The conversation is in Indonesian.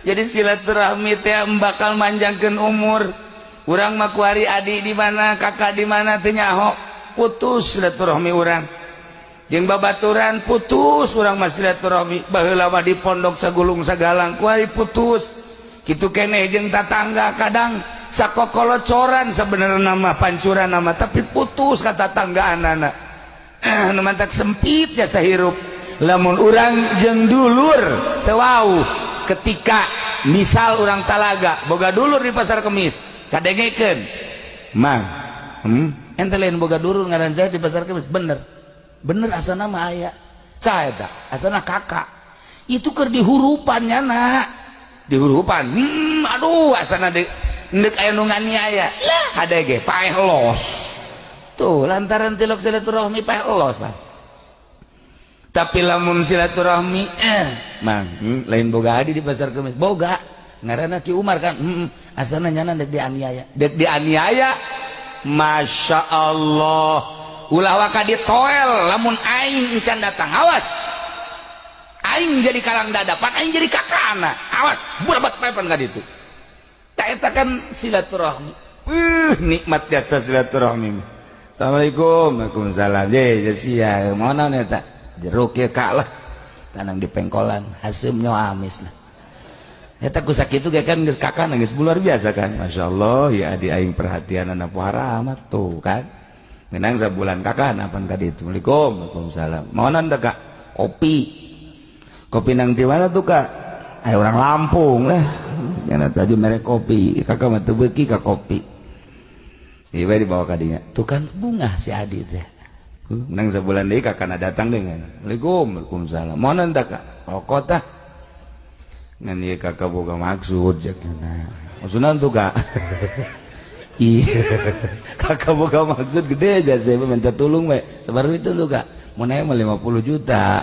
Jadi silaturahmi teh bakal manjangkeun umur. Urang mah kuari adik di mana, kakak di mana teu nyaho, putus silaturahmi urang. Jeung babaturan putus urang mah silaturahmi. Baheula mah di pondok sagulung sagalang kuari putus. Kitu keneh jeung tatangga kadang sakokolocoran sabenerna mah pancuran nama tapi putus ka tatanggaanana. Nu mantak sempit jasa hirup. Lamun urang jeung dulur teu wau ketika misal urang talaga boga dulur di pasar kemis kadengekeun mang ente lain boga dulur ngaran saya di pasar kemis bener asana mah aya cah eta asana kakak itu keur dihurupan nyana dihurupan aduh asana deuk aya nu nganiaya lah hadege paeh los tuh lantaran tilok silaturahmi paeh los Pak. Tapi lamun silaturahmi mang lain boga adi di pasar kemis boga ngaranna Ki Umar kan asana nyana dek dianiaya Masya Allah ulah waka ditoel lamun aing can datang awas aing jadi kalang dadapan aing jadi kakana awas burabat pepan ka ditu tak eta kan silaturahmi nikmat jasa silaturahmi. Assalamualaikum. Waalaikumsalam je sia monaon eta jeruk ya kak lah tanang di pengkolan hasimnya amis lah eta ku sakitu ge kan geus kakana geus luar biasa kan Masya Allah ya adi aing perhatian anak puara amat tuh kan ngeunang sabulan kakana pan ka ditu. Waalaikumsalam mohonan da kak kopi nang di mana tuh kak aya orang Lampung lah nya tadi merek kopi kakak mah teu beuki ka kopi ieu bae dibawa ka dinya tuh kan bunga si Adi teh nang sebulan deui kakana datang dengan Waalaikumsalam mohonan da kak rokok tah ngan ieu kakak boga maksud jakna maksudna tuh kak iya kakak boga maksud gede aja saya minta tolong we sabar itu tuh kak mun aya mah 50 juta